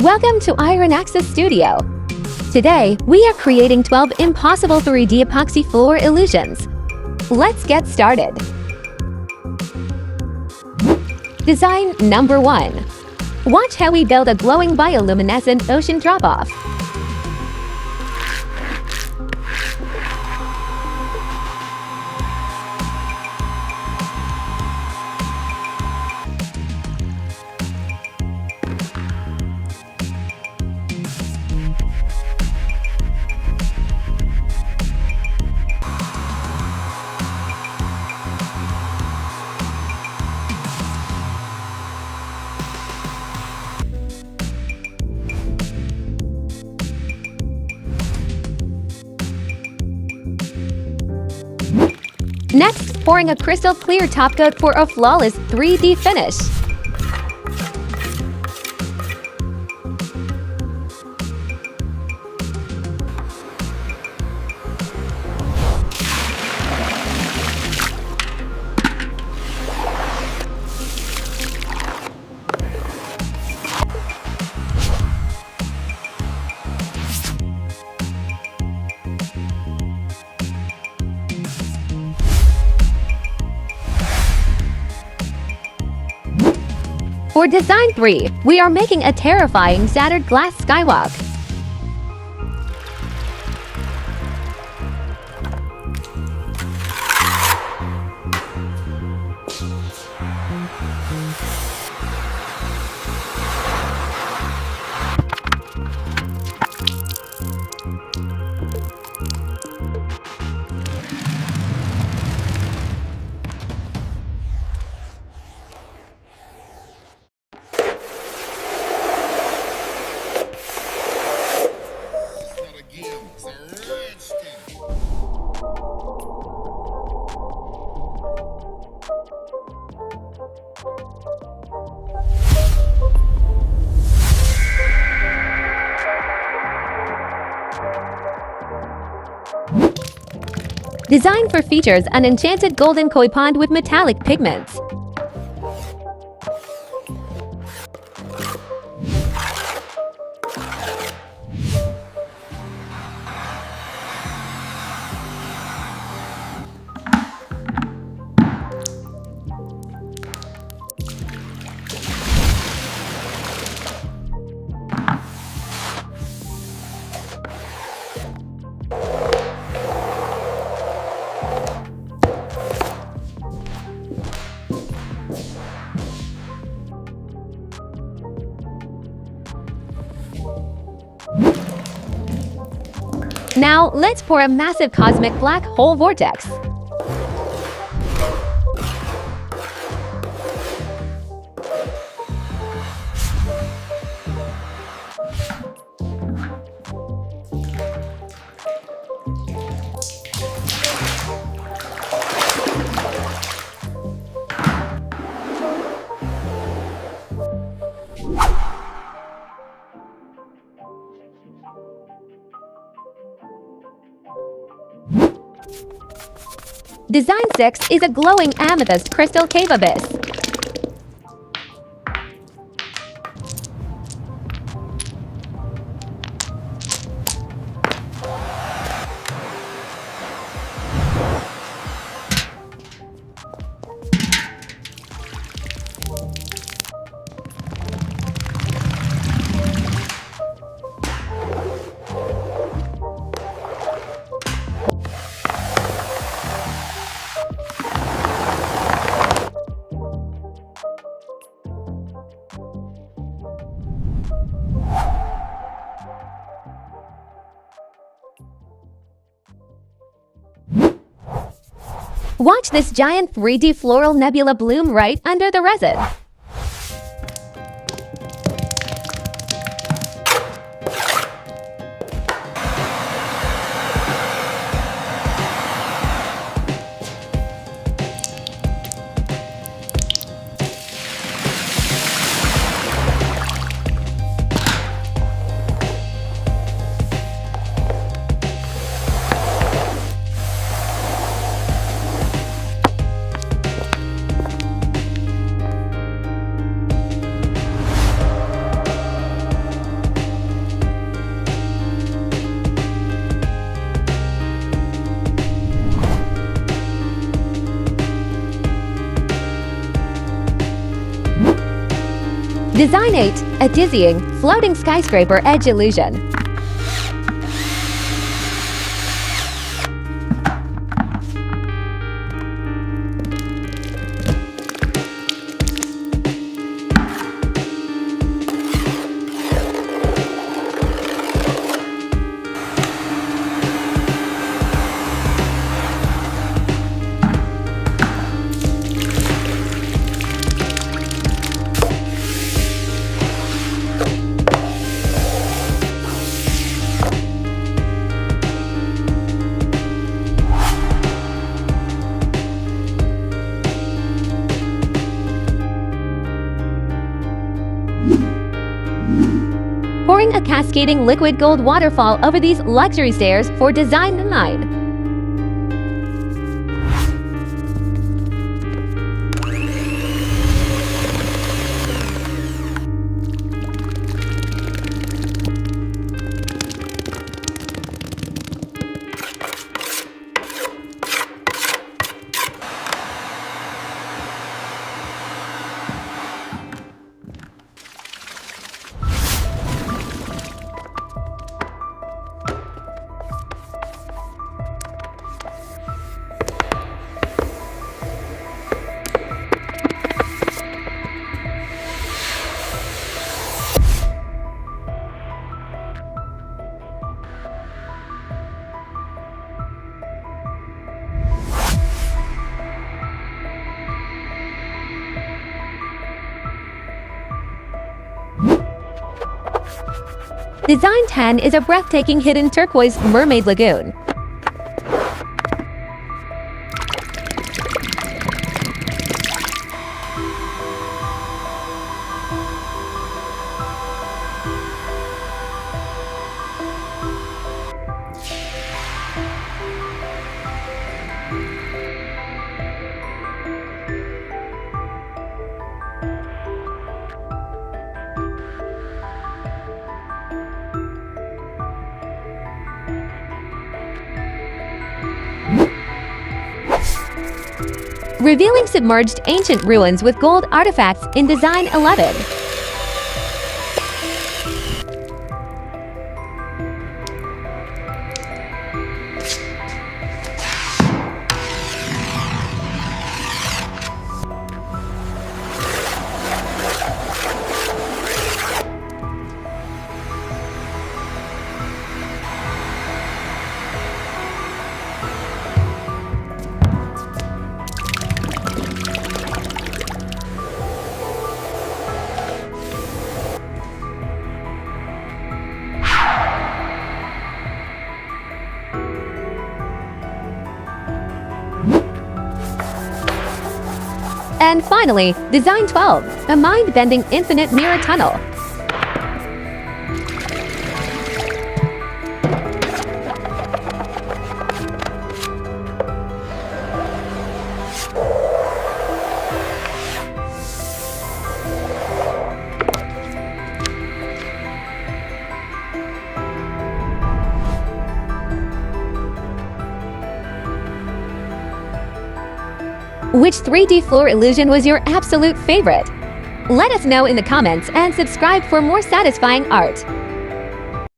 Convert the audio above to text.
Welcome to IronAxis Studio. Today, we are creating 12 impossible 3D epoxy floor illusions. Let's get started. Design number 1. Watch how we build a glowing bioluminescent ocean drop-off. Next, pouring a crystal clear top coat for a flawless 3D finish. For design 3, we are making a terrifying shattered glass skywalk. Design 4 features an enchanted golden koi pond with metallic pigments. Now, let's pour a massive cosmic black hole vortex. Design 6 is a glowing amethyst crystal cave abyss. Watch this giant 3D floral nebula bloom right under the resin. Design 8, a dizzying, floating skyscraper edge illusion. Pouring a cascading liquid gold waterfall over these luxury stairs for design 9. Design 10 is a breathtaking hidden turquoise mermaid lagoon. Revealing submerged ancient ruins with gold artifacts in Design 11. And finally, Design 12, a mind-bending infinite mirror tunnel. Which 3D floor illusion was your absolute favorite? Let us know in the comments and subscribe for more satisfying art.